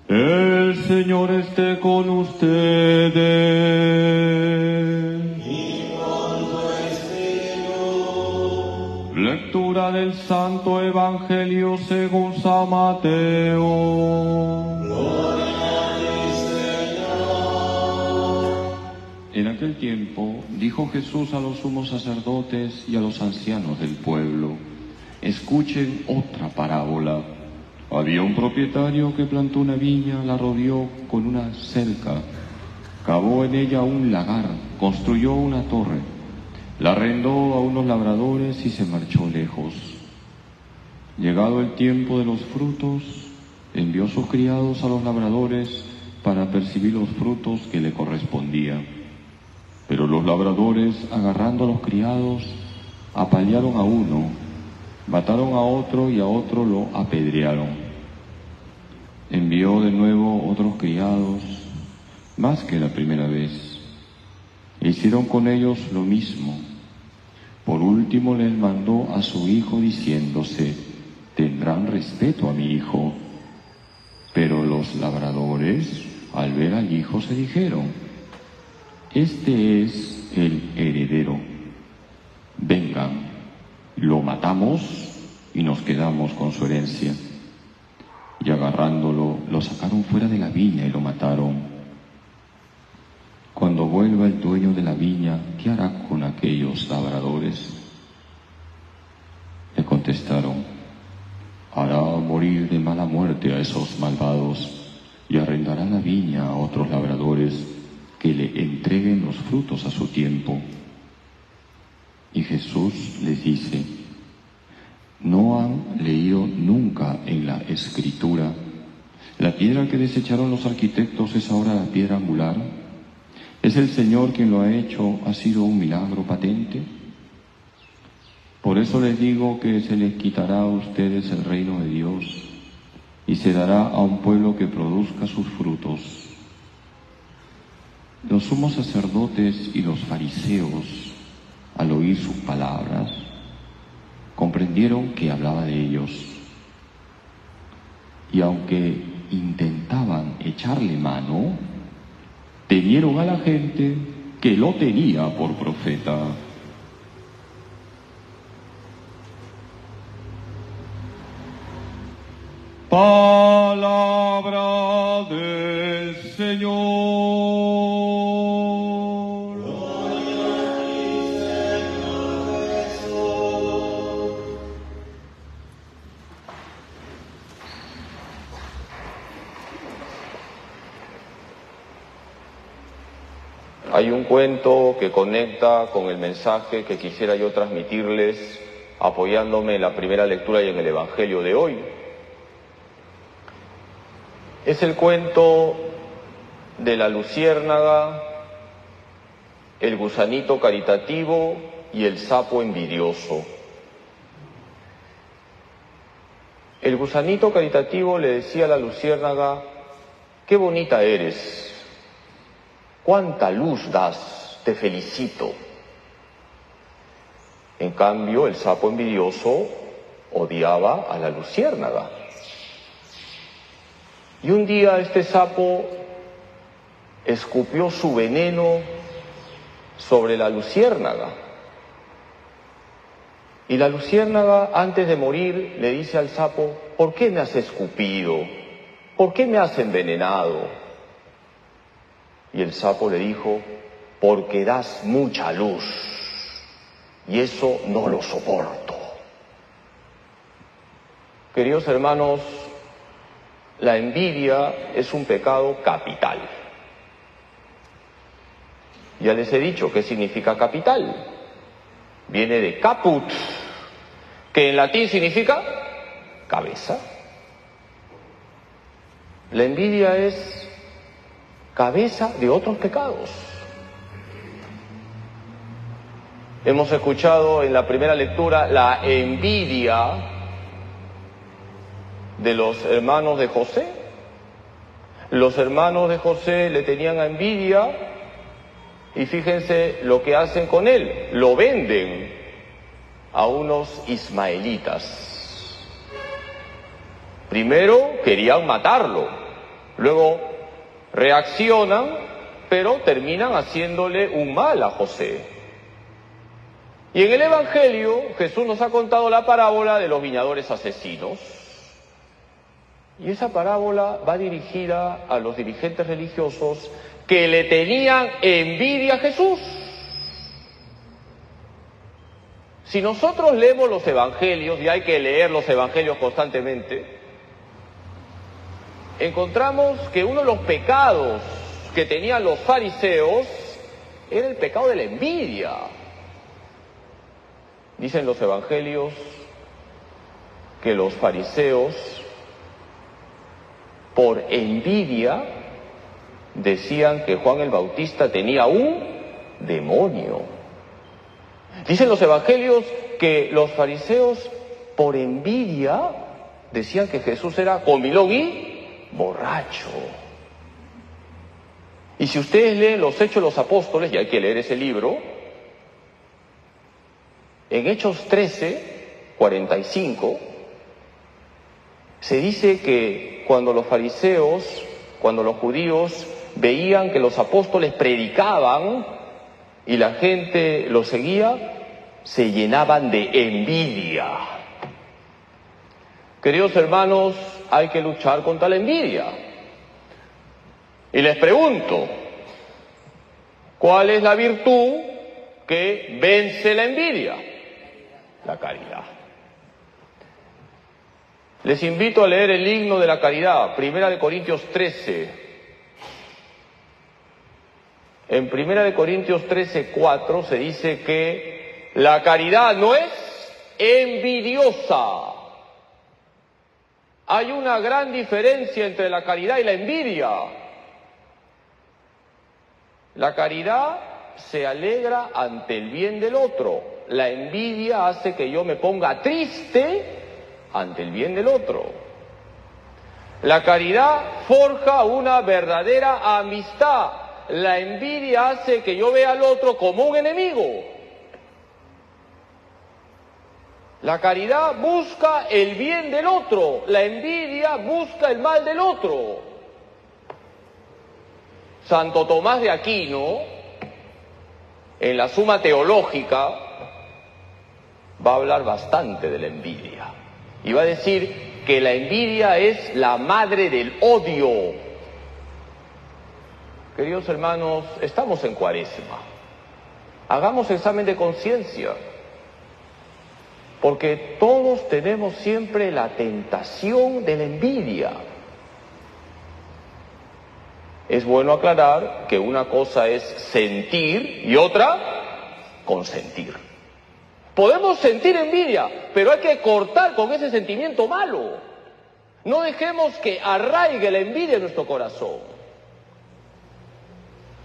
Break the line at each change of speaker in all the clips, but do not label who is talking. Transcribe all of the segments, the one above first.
El Señor esté con ustedes.
Y con tu espíritu.
Lectura del Santo Evangelio según San Mateo.
Gloria a ti, Señor.
En aquel tiempo dijo Jesús a los sumos sacerdotes y a los ancianos del pueblo: escuchen otra parábola. Había un propietario que plantó una viña, la rodeó con una cerca, cavó en ella un lagar, construyó una torre, la arrendó a unos labradores y se marchó lejos. Llegado el tiempo de los frutos, envió sus criados a los labradores para percibir los frutos que le correspondían. Pero los labradores, agarrando a los criados, apalearon a uno, mataron a otro y a otro lo apedrearon. Envió de nuevo otros criados, más que la primera vez. E hicieron con ellos lo mismo. Por último les mandó a su hijo diciéndose: tendrán respeto a mi hijo. Pero los labradores, al ver al hijo, se dijeron: este es el heredero. Vengan, lo matamos y nos quedamos con su herencia. Y agarrándolo, lo sacaron fuera de la viña y lo mataron. Cuando vuelva el dueño de la viña, ¿qué hará con aquellos labradores? Le contestaron: hará morir de mala muerte a esos malvados y arrendará la viña a otros labradores que le entreguen los frutos a su tiempo. Y Jesús les dice: ¿no han leído nunca en la Escritura: la piedra que desecharon los arquitectos es ahora la piedra angular? ¿Es el Señor quien lo ha hecho? ¿Ha sido un milagro patente? Por eso les digo que se les quitará a ustedes el reino de Dios y se dará a un pueblo que produzca sus frutos. Los sumos sacerdotes y los fariseos, al oír sus palabras, comprendieron que hablaba de ellos. Y aunque intentaban echarle mano, temieron a la gente que lo tenía por profeta. Palabra del Señor.
Hay un cuento que conecta con el mensaje que quisiera yo transmitirles, apoyándome en la primera lectura y en el Evangelio de hoy. Es el cuento de la luciérnaga, el gusanito caritativo y el sapo envidioso. El gusanito caritativo le decía a la luciérnaga: qué bonita eres. ¡Cuánta luz das! Te felicito. En cambio, el sapo envidioso odiaba a la luciérnaga. Y un día este sapo escupió su veneno sobre la luciérnaga. Y la luciérnaga, antes de morir, le dice al sapo: ¿por qué me has escupido? ¿Por qué me has envenenado? Y el sapo le dijo: porque das mucha luz, y eso no lo soporto. Queridos hermanos, la envidia es un pecado capital. Ya les he dicho qué significa capital. Viene de caput, que en latín significa cabeza. La envidia es cabeza de otros pecados. Hemos escuchado en la primera lectura la envidia de los hermanos de José. Los hermanos de José le tenían envidia y fíjense lo que hacen con él: lo venden a unos ismaelitas. Primero querían matarlo, Luego reaccionan, pero terminan haciéndole un mal a José. Y en el Evangelio Jesús nos ha contado la parábola de los viñadores asesinos. Y esa parábola va dirigida a los dirigentes religiosos que le tenían envidia a Jesús. Si nosotros leemos los evangelios, y hay que leer los evangelios constantemente, encontramos que uno de los pecados que tenían los fariseos era el pecado de la envidia. Dicen los evangelios que los fariseos, por envidia, decían que Juan el Bautista tenía un demonio. Dicen los evangelios que los fariseos, por envidia, decían que Jesús era comilón y borracho. Y si ustedes leen los Hechos de los Apóstoles, y hay que leer ese libro, en Hechos 13, 45, se dice que cuando los fariseos, cuando los judíos veían que los apóstoles predicaban y la gente los seguía, se llenaban de envidia. Queridos hermanos, hay que luchar contra la envidia. Y les pregunto, ¿cuál es la virtud que vence la envidia? La caridad. Les invito a leer el himno de la caridad, 1 Corintios 13. En 1 Corintios 13, 4 se dice que la caridad no es envidiosa. Hay una gran diferencia entre la caridad y la envidia. La caridad se alegra ante el bien del otro. La envidia hace que yo me ponga triste ante el bien del otro. La caridad forja una verdadera amistad. La envidia hace que yo vea al otro como un enemigo. La caridad busca el bien del otro. La envidia busca el mal del otro. Santo Tomás de Aquino, en la Suma Teológica, va a hablar bastante de la envidia. Y va a decir que la envidia es la madre del odio. Queridos hermanos, estamos en Cuaresma. Hagamos examen de conciencia. Porque todos tenemos siempre la tentación de la envidia. Es bueno aclarar que una cosa es sentir y otra consentir. Podemos sentir envidia, pero hay que cortar con ese sentimiento malo. No dejemos que arraigue la envidia en nuestro corazón.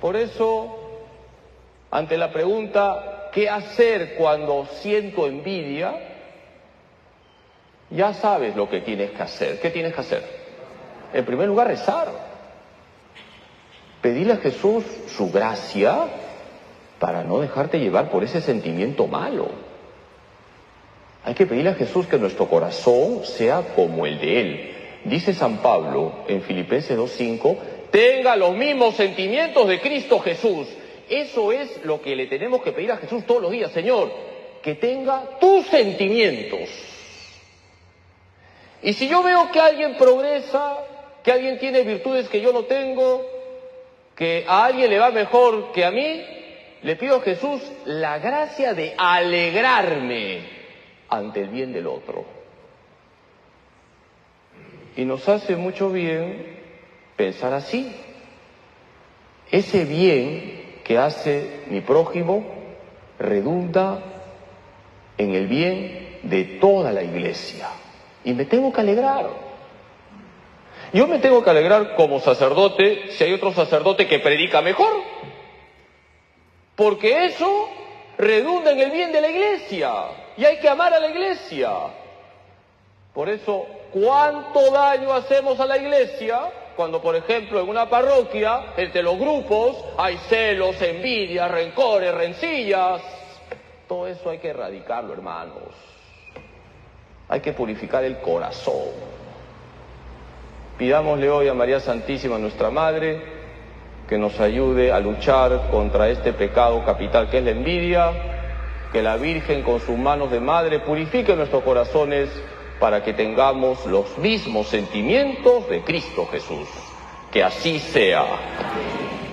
Por eso, ante la pregunta, ¿qué hacer cuando siento envidia? Ya sabes lo que tienes que hacer. ¿Qué tienes que hacer? En primer lugar, rezar. Pedirle a Jesús su gracia para no dejarte llevar por ese sentimiento malo. Hay que pedirle a Jesús que nuestro corazón sea como el de Él. Dice San Pablo en Filipenses 2:5, tenga los mismos sentimientos de Cristo Jesús. Eso es lo que le tenemos que pedir a Jesús todos los días. Señor, que tenga tus sentimientos. Y si yo veo que alguien progresa, que alguien tiene virtudes que yo no tengo, que a alguien le va mejor que a mí, le pido a Jesús la gracia de alegrarme ante el bien del otro. Y nos hace mucho bien pensar así. Ese bien que hace mi prójimo redunda en el bien de toda la iglesia. Y me tengo que alegrar. Yo me tengo que alegrar como sacerdote si hay otro sacerdote que predica mejor. Porque eso redunda en el bien de la iglesia. Y hay que amar a la iglesia. Por eso, ¿cuánto daño hacemos a la iglesia cuando, por ejemplo, en una parroquia, entre los grupos, hay celos, envidias, rencores, rencillas? Todo eso hay que erradicarlo, hermanos. Hay que purificar el corazón. Pidámosle hoy a María Santísima, nuestra Madre, que nos ayude a luchar contra este pecado capital que es la envidia, que la Virgen con sus manos de madre purifique nuestros corazones para que tengamos los mismos sentimientos de Cristo Jesús. Que así sea.